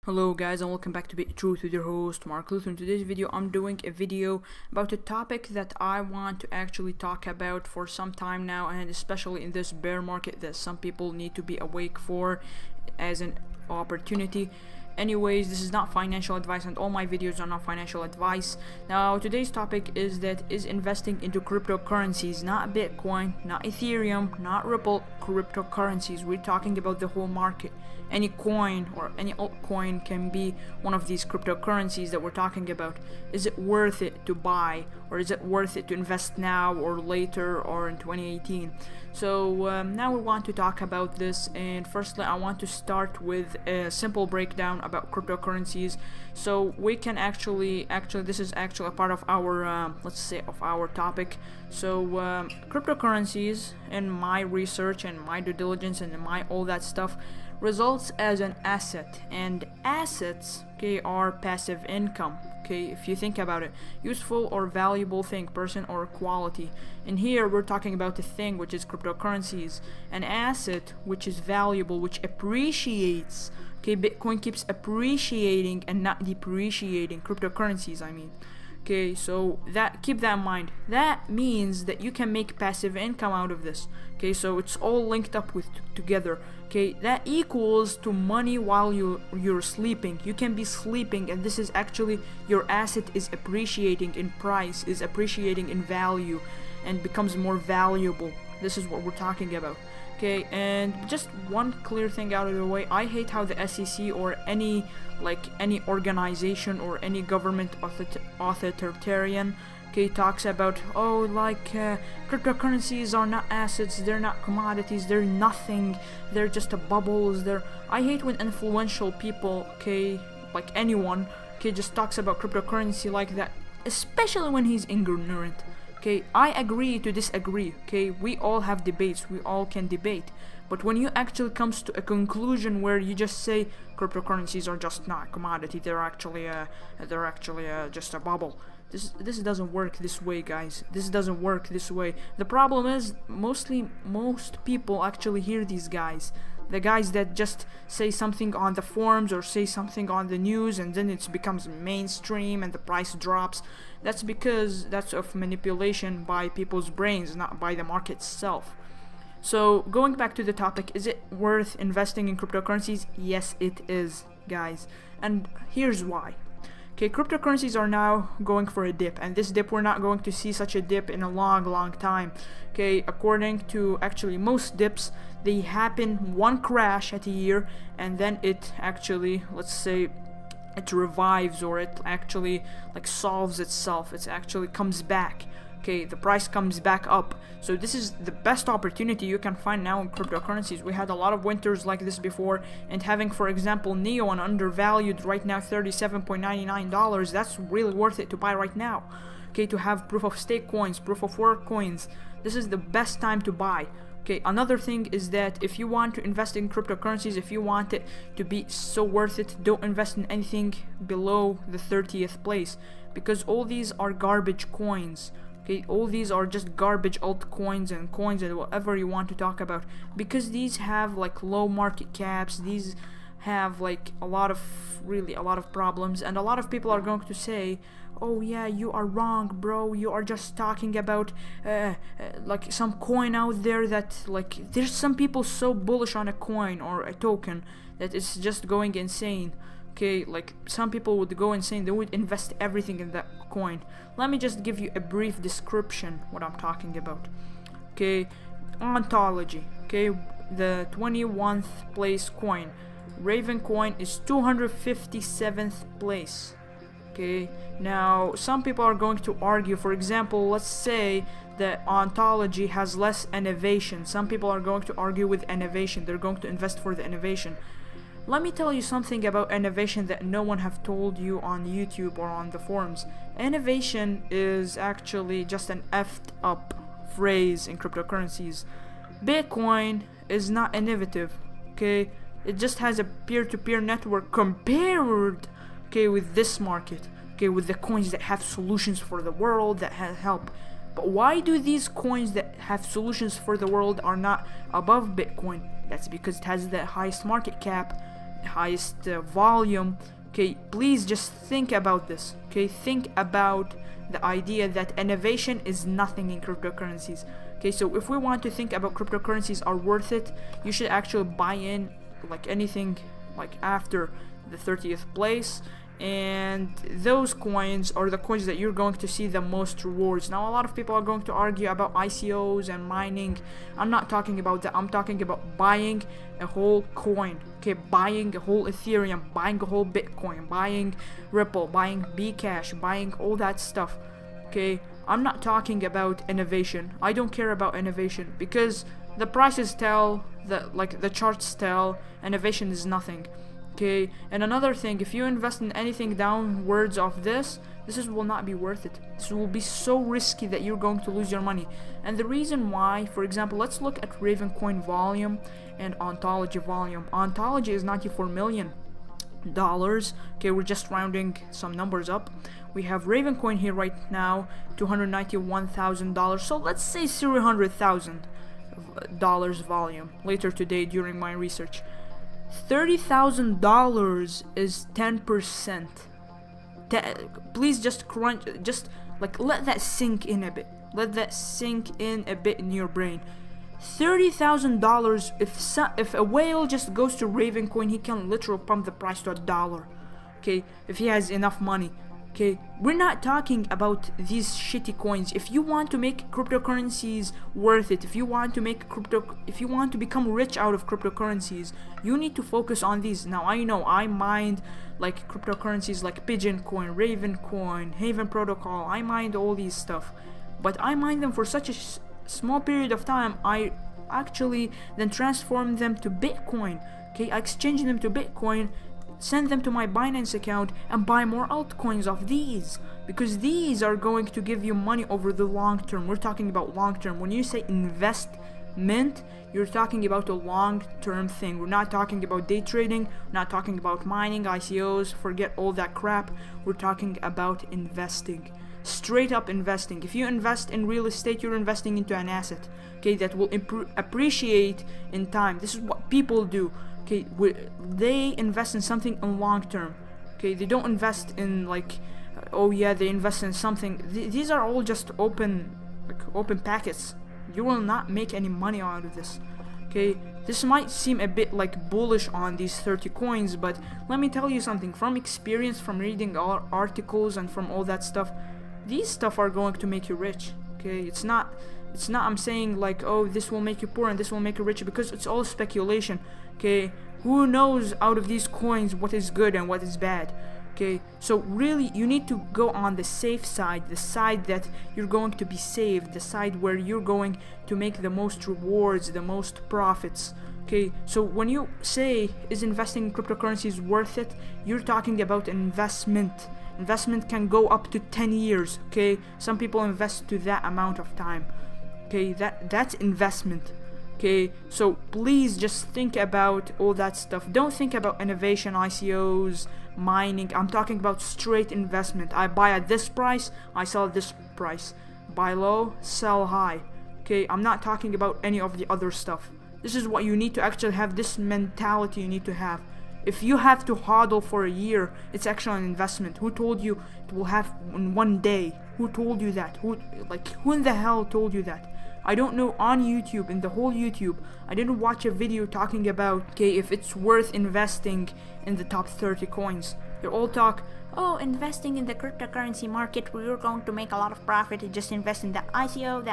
Hello guys, and welcome back to Bittruth with your host Mark Luther. In today's video I'm doing a video about a topic that I want to actually talk about for some time now, and especially in this bear market that some people need to be awake for as an opportunity. Anyways, this is not financial advice and all my videos are not financial advice. Now today's topic is investing into cryptocurrencies, not Bitcoin, not Ethereum, not Ripple, cryptocurrencies. We're talking about the whole market. Any coin or any altcoin can be one of these cryptocurrencies that we're talking about. Is it worth it to buy, or is it worth it to invest now or later or in 2018? So now we want to talk about this, and firstly I want to start with a simple breakdown about cryptocurrencies, so we can actually this is actually a part of our let's say of our topic. So cryptocurrencies, in my research and my due diligence and my all that stuff, results as an asset, and assets, okay, are passive income. Okay, if you think about it, useful or valuable thing, person or quality. And here we're talking about a thing, which is cryptocurrencies. An asset which is valuable, which appreciates. Okay, Bitcoin keeps appreciating and not depreciating. Cryptocurrencies, I mean. Okay, so keep that in mind. That means that you can make passive income out of this. Okay, so it's all linked up with together. Okay, that equals to money while you're sleeping. You can be sleeping, and this is actually your asset is appreciating in price, is appreciating in value, and becomes more valuable. This is what we're talking about. Okay, and just one clear thing out of the way, I hate how the SEC or any organization or any government authoritarian, okay, talks about, cryptocurrencies are not assets, they're not commodities, they're nothing, they're just bubbles. I hate when influential people, okay, like anyone, okay, just talks about cryptocurrency like that, especially when he's ignorant. Okay, I agree to disagree. Okay, we all have debates, we all can debate, but when you actually comes to a conclusion where you just say cryptocurrencies are just not a commodity, they're actually just a bubble. This doesn't work this way, guys. This doesn't work this way. The problem is most people actually hear these guys. The guys that just say something on the forums or say something on the news, and then it becomes mainstream and the price drops. That's because that's of manipulation by people's brains, not by the market itself. So going back to the topic, is it worth investing in cryptocurrencies? Yes, it is, guys. And here's why. Okay, cryptocurrencies are now going for a dip, and this dip, we're not going to see such a dip in a long time. Okay, according to actually most dips, they happen one crash at a year, and then it actually, let's say, it revives, or it actually solves itself. It actually comes back. Okay, the price comes back up. So this is the best opportunity you can find now in cryptocurrencies. We had a lot of winters like this before, and having, for example, Neo on undervalued right now $37.99, that's really worth it to buy right now. Okay, to have proof of stake coins, proof of work coins, this is the best time to buy. Okay, another thing is that if you want to invest in cryptocurrencies, if you want it to be so worth it, don't invest in anything below the 30th place, because all these are garbage coins. Okay, all these are just garbage altcoins and coins and whatever you want to talk about, because these have low market caps, these have a lot of problems, and a lot of people are going to say, oh yeah, you are wrong, bro, you are just talking about some coin out there that there's some people so bullish on a coin or a token that it's just going insane. Okay, some people would go insane, they would invest everything in that coin. Let me just give you a brief description what I'm talking about. Okay, ontology. Okay, the 21st place coin, Raven coin, is 257th place. Okay, now some people are going to argue, for example, let's say that ontology has less innovation. Some people are going to argue with innovation, they're going to invest for the innovation. Let me tell you something about innovation that no one have told you on YouTube or on the forums. Innovation is actually just an effed up phrase in cryptocurrencies. Bitcoin is not innovative, okay? It just has a peer-to-peer network compared, okay, with this market, okay, with the coins that have solutions for the world, that help. But why do these coins that have solutions for the world are not above Bitcoin? That's because it has the highest market cap, volume. Okay, please just think about this. Okay, think about the idea that innovation is nothing in cryptocurrencies. Okay, so if we want to think about cryptocurrencies are worth it, you should actually buy in like anything like after the 30th place, and those coins are the coins that you're going to see the most rewards. Now a lot of people are going to argue about ICOs and mining. I'm not talking about that. I'm talking about buying a whole coin. Okay, buying a whole Ethereum, buying a whole Bitcoin, buying Ripple, buying Bcash, buying all that stuff. Okay, I'm not talking about innovation. I don't care about innovation because the prices tell, the charts tell, innovation is nothing. Okay, and another thing, if you invest in anything downwards of this will not be worth it. This will be so risky that you're going to lose your money. And the reason why, for example, let's look at Ravencoin volume and Ontology volume. Ontology is $94 million. Okay, we're just rounding some numbers up. We have Ravencoin here right now, $291,000. So let's say $300,000 volume later today during my research. $30,000 is 10%. Please just crunch, just like let that sink in a bit. Let that sink in a bit in your brain. $30,000. If a whale just goes to Ravencoin, he can literally pump the price to $1. Okay, if he has enough money. Okay, we're not talking about these shitty coins. If you want to make cryptocurrencies worth it, if you want to become rich out of cryptocurrencies, you need to focus on these. Now I know I mined like cryptocurrencies like Pigeon Coin, Raven Coin, Haven Protocol. I mined all these stuff, but I mined them for such a small period of time. I actually then transformed them to Bitcoin. Okay, I exchanged them to Bitcoin, send them to my Binance account, and buy more altcoins of these, because these are going to give you money over the long term. We're talking about long term. When you say investment, you're talking about a long term thing. We're not talking about day trading, we're not talking about mining, ICOs, forget all that crap. We're talking about investing, straight up investing. If you invest in real estate, you're investing into an asset, okay, that will appreciate in time. This is what people do. Okay, they invest in something in long term. Okay, they don't invest in like, oh yeah, they invest in something. These are all just open packets. You will not make any money out of this. Okay, this might seem a bit like bullish on these 30 coins, but let me tell you something from experience, from reading all articles and from all that stuff. These stuff are going to make you rich. Okay, it's not I'm saying like, oh, this will make you poor and this will make you rich, because it's all speculation. Okay, who knows out of these coins what is good and what is bad. Okay, so really you need to go on the safe side, the side that you're going to be saved, the side where you're going to make the most rewards, the most profits. Okay, so when you say is investing in cryptocurrencies worth it, you're talking about an investment. Investment can go up to 10 years. Okay, some people invest to that amount of time. Okay, that's investment. Okay, so please just think about all that stuff. Don't think about innovation, ICOs, mining. I'm talking about straight investment. I buy at this price, I sell at this price. Buy low, sell high. Okay, I'm not talking about any of the other stuff. This is what you need to actually have. This mentality you need to have. If you have to hodl for a year, it's actually an investment. Who told you it will have in one day? Who told you that? Who in the hell told you that? I don't know. On YouTube, in the whole YouTube, I didn't watch a video talking about, okay, if it's worth investing in the top 30 coins. They all talk, oh, investing in the cryptocurrency market where you're going to make a lot of profit. You just invest in that ICO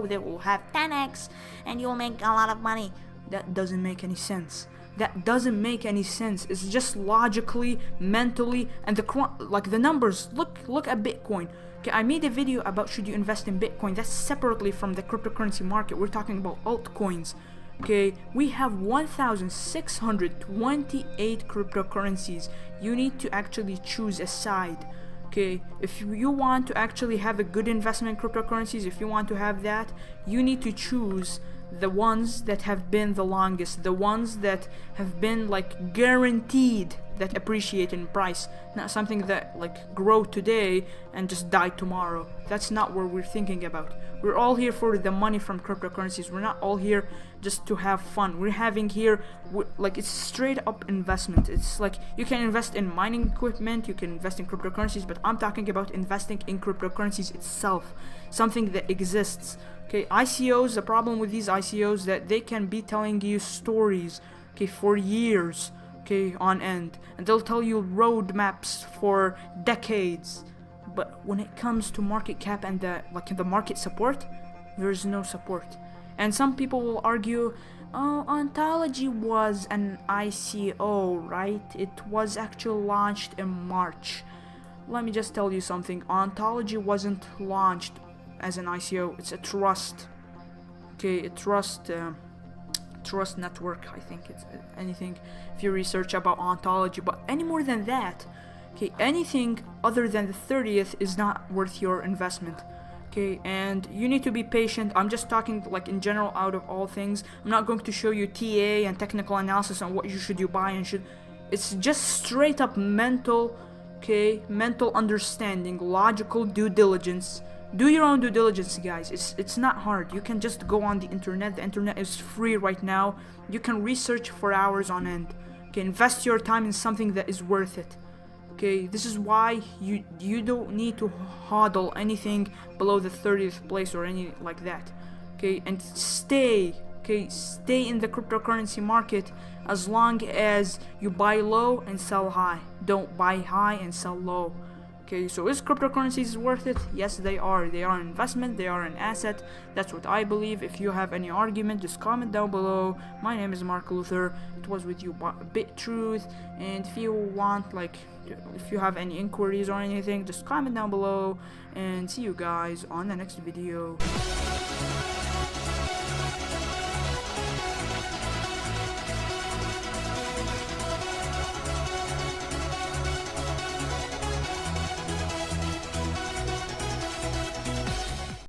that will have 10x and you'll make a lot of money. That doesn't make any sense. That doesn't make any sense. It's just logically, mentally, and the numbers. Look at Bitcoin. Okay, I made a video about should you invest in Bitcoin. That's separately from the cryptocurrency market. We're talking about altcoins. Okay, we have 1,628 cryptocurrencies. You need to actually choose a side. Okay, if you want to actually have a good investment in cryptocurrencies, if you want to have that, you need to choose the ones that have been the longest, the ones that have been like guaranteed that appreciate in price, not something that like grow today and just die tomorrow. That's not what we're thinking about. We're all here for the money from cryptocurrencies. We're not all here just to have fun. We're having here like it's straight up investment. It's like you can invest in mining equipment, you can invest in cryptocurrencies, but I'm talking about investing in cryptocurrencies itself, something that exists. Okay, ICOs, the problem with these ICOs that they can be telling you stories, okay, for years, okay, on end, and they'll tell you roadmaps for decades. But when it comes to market cap and the market support, there is no support. And some people will argue, oh, Ontology was an ICO, right? It was actually launched in March. Let me just tell you something. Ontology wasn't launched as an ICO. It's a trust. Okay, a trust network. I think it's anything if you research about Ontology. But any more than that, okay, anything other than the 30th is not worth your investment. Okay, and you need to be patient. I'm just talking like in general out of all things. I'm not going to show you TA and technical analysis on what you should buy and should. It's just straight up mental, okay, mental understanding, logical due diligence. Do your own due diligence, guys. It's not hard. You can just go on the internet. The internet is free right now. You can research for hours on end. Okay, invest your time in something that is worth it. Okay, this is why you don't need to hodl anything below the 30th place or any like that. Okay, and stay in the cryptocurrency market as long as you buy low and sell high. Don't buy high and sell low. Okay, so is cryptocurrencies worth it? Yes, they are. They are an investment, they are an asset. That's what I believe. If you have any argument, just comment down below. My name is Mark Luther. It was with you, Bittruth. And if you want, like, if you have any inquiries or anything, just comment down below. And see you guys on the next video.